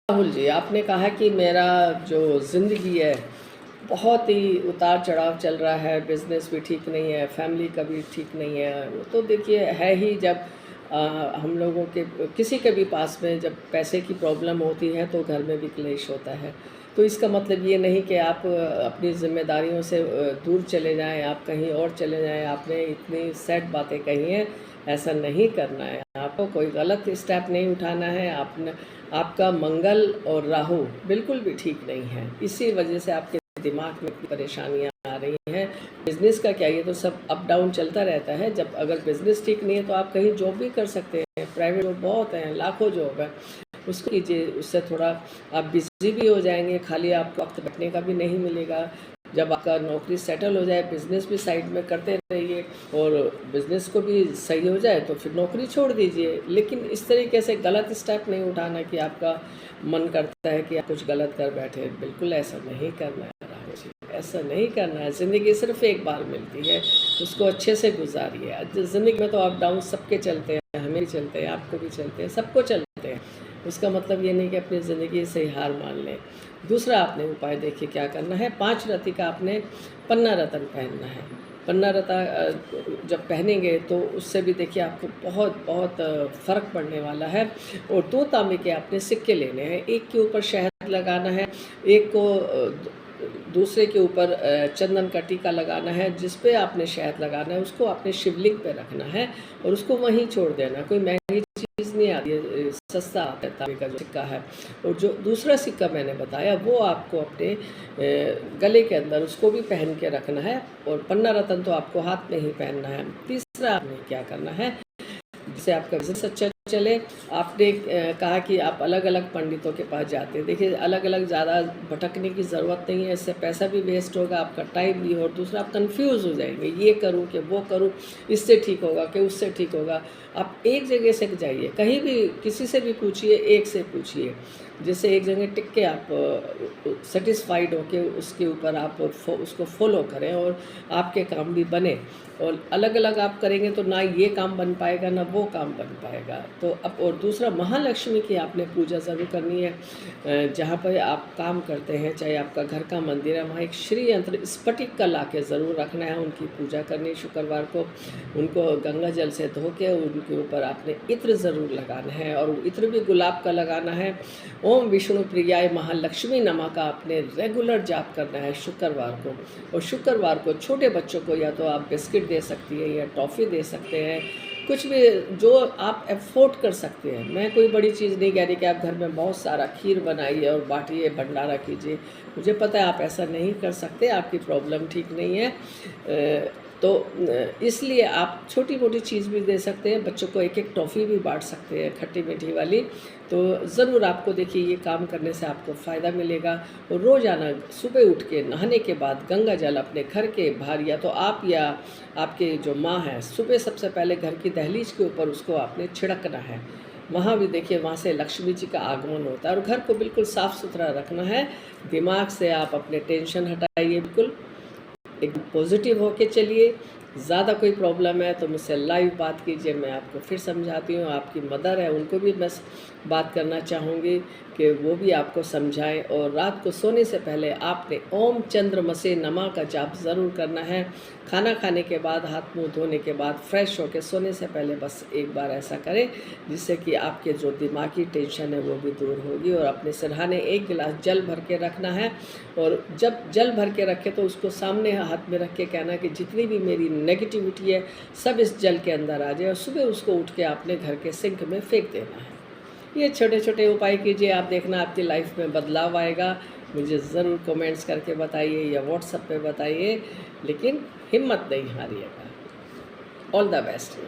राहुल जी, आपने कहा कि मेरा जो ज़िंदगी है बहुत ही उतार चढ़ाव चल रहा है, बिज़नेस भी ठीक नहीं है, फैमिली का भी ठीक नहीं है। वो तो देखिए है ही, जब हम लोगों के किसी के भी पास में जब पैसे की प्रॉब्लम होती है तो घर में भी क्लेश होता है। तो इसका मतलब ये नहीं कि आप अपनी ज़िम्मेदारियों से दूर चले जाएँ, आप कहीं और चले जाएँ। आपने इतनी सैड बातें कही हैं, ऐसा नहीं करना है। आपको कोई गलत स्टेप नहीं उठाना है। आपने आपका मंगल और राहु बिल्कुल भी ठीक नहीं है, इसी वजह से आपके दिमाग में इतनी परेशानियां आ रही हैं। बिजनेस का क्या, ये तो सब अप डाउन चलता रहता है। जब अगर बिजनेस ठीक नहीं है तो आप कहीं जॉब भी कर सकते हैं, प्राइवेट जॉब बहुत हैं, लाखों जॉब है, उसको कीजिए। उससे थोड़ा आप बिजी भी हो जाएंगे, खाली आपको वक्त बैठने का भी नहीं मिलेगा। जब आपका नौकरी सेटल हो जाए, बिज़नेस भी साइड में करते रहिए, और बिज़नेस को भी सही हो जाए तो फिर नौकरी छोड़ दीजिए। लेकिन इस तरीके से गलत स्टेप नहीं उठाना कि आपका मन करता है कि आप कुछ गलत कर बैठे। बिल्कुल ऐसा नहीं करना है राहुल जी, ऐसा नहीं करना है। ज़िंदगी सिर्फ एक बार मिलती है, उसको अच्छे से गुजारिए। ज़िंदगी में तो अप डाउन सबके चलते हैं, हमें भी चलते हैं, आपको भी चलते हैं, सबको चलते हैं। उसका मतलब ये नहीं कि अपनी ज़िंदगी से ही हार मान लें। दूसरा आपने उपाय देखिए क्या करना है। 5 रत्ती का आपने पन्ना रतन पहनना है। पन्ना रता जब पहनेंगे तो उससे भी देखिए आपको बहुत बहुत फ़र्क पड़ने वाला है। और 2 तांबे के आपने सिक्के लेने हैं, एक के ऊपर शहद लगाना है, एक को दूसरे के ऊपर चंदन का टीका लगाना है। जिस पे आपने शहद लगाना है उसको आपने शिवलिंग पे रखना है और उसको वहीं छोड़ देना। कोई महंगी चीज़ नहीं आती है, सस्ता आता है तांबे का जो सिक्का है। और जो दूसरा सिक्का मैंने बताया वो आपको अपने गले के अंदर उसको भी पहन के रखना है। और पन्ना रतन तो आपको हाथ में ही पहनना है। तीसरा आपने क्या करना है, जिससे आपका बिजनेस अच्छा चले। आपने कहा कि आप अलग अलग पंडितों के पास जाते हैं। देखिए अलग अलग ज़्यादा भटकने की ज़रूरत नहीं है, इससे पैसा भी वेस्ट होगा, आपका टाइम भी। और दूसरा आप कंफ्यूज हो जाएंगे, ये करूँ कि वो करूँ, इससे ठीक होगा कि उससे ठीक होगा। आप एक जगह से जाइए, कहीं भी किसी से भी पूछिए, एक से पूछिए, जिससे एक जगह टिक के आप सेटिस्फाइड होके उसके ऊपर आप उसको फॉलो करें और आपके काम भी बने। और अलग अलग आप करेंगे तो ना ये काम बन पाएगा ना वो काम बन पाएगा। तो अब और दूसरा, महालक्ष्मी की आपने पूजा ज़रूर करनी है। जहाँ पर आप काम करते हैं, चाहे आपका घर का मंदिर है, वहाँ एक श्री यंत्र स्फटिक का ला के ज़रूर रखना है। उनकी पूजा करनी शुक्रवार को, उनको गंगा जल से धो के उनके ऊपर आपने इत्र ज़रूर लगाना है, और इत्र भी गुलाब का लगाना है। ओम विष्णु प्रियाय महालक्ष्मी नमः का आपने रेगुलर जाप करना है शुक्रवार को। और शुक्रवार को छोटे बच्चों को या तो आप बिस्किट दे सकती है या टॉफ़ी दे सकते हैं, कुछ भी जो आप अफोर्ड कर सकते हैं। मैं कोई बड़ी चीज़ नहीं कह रही कि आप घर में बहुत सारा खीर बनाइए और बांटिए, भंडारा कीजिए। मुझे पता है आप ऐसा नहीं कर सकते, आपकी प्रॉब्लम ठीक नहीं है। तो इसलिए आप छोटी मोटी चीज़ भी दे सकते हैं, बच्चों को एक एक टॉफ़ी भी बांट सकते हैं, खट्टी मीठी वाली। तो ज़रूर आपको देखिए ये काम करने से आपको फ़ायदा मिलेगा। और रोज़ाना सुबह उठ के नहाने के बाद गंगा जल अपने घर के बाहर, या तो आप या आपके जो माँ हैं, सुबह सबसे पहले घर की दहलीज के ऊपर उसको आपने छिड़कना है। वहाँ भी देखिए वहाँ से लक्ष्मी जी का आगमन होता है। और घर को बिल्कुल साफ़ सुथरा रखना है। दिमाग से आप अपने टेंशन हटाइए, बिल्कुल एक पॉजिटिव होके चलिए। ज़्यादा कोई प्रॉब्लम है तो मुझसे लाइव बात कीजिए, मैं आपको फिर समझाती हूँ। आपकी मदर है, उनको भी मैं बात करना चाहूँगी कि वो भी आपको समझाएं। और रात को सोने से पहले आपने ओम चंद्रमसे नमः का जाप ज़रूर करना है। खाना खाने के बाद, हाथ मुंह धोने के बाद, फ्रेश होकर सोने से पहले बस एक बार ऐसा करें, जिससे कि आपके जो दिमागी टेंशन है वो भी दूर होगी। और अपने सिरहाने एक गिलास जल भर के रखना है। और जब जल भर के रखे तो उसको सामने हाथ में रख के कहना कि जितनी भी मेरी नेगेटिविटी है सब इस जल के अंदर आ जाए। और सुबह उसको उठ के आपने घर के सिंक में फेंक देना है। ये छोटे छोटे उपाय कीजिए, आप देखना आपकी लाइफ में बदलाव आएगा। मुझे ज़रूर कमेंट्स करके बताइए या व्हाट्सएप पे बताइए, लेकिन हिम्मत नहीं हारिएगा। All the best.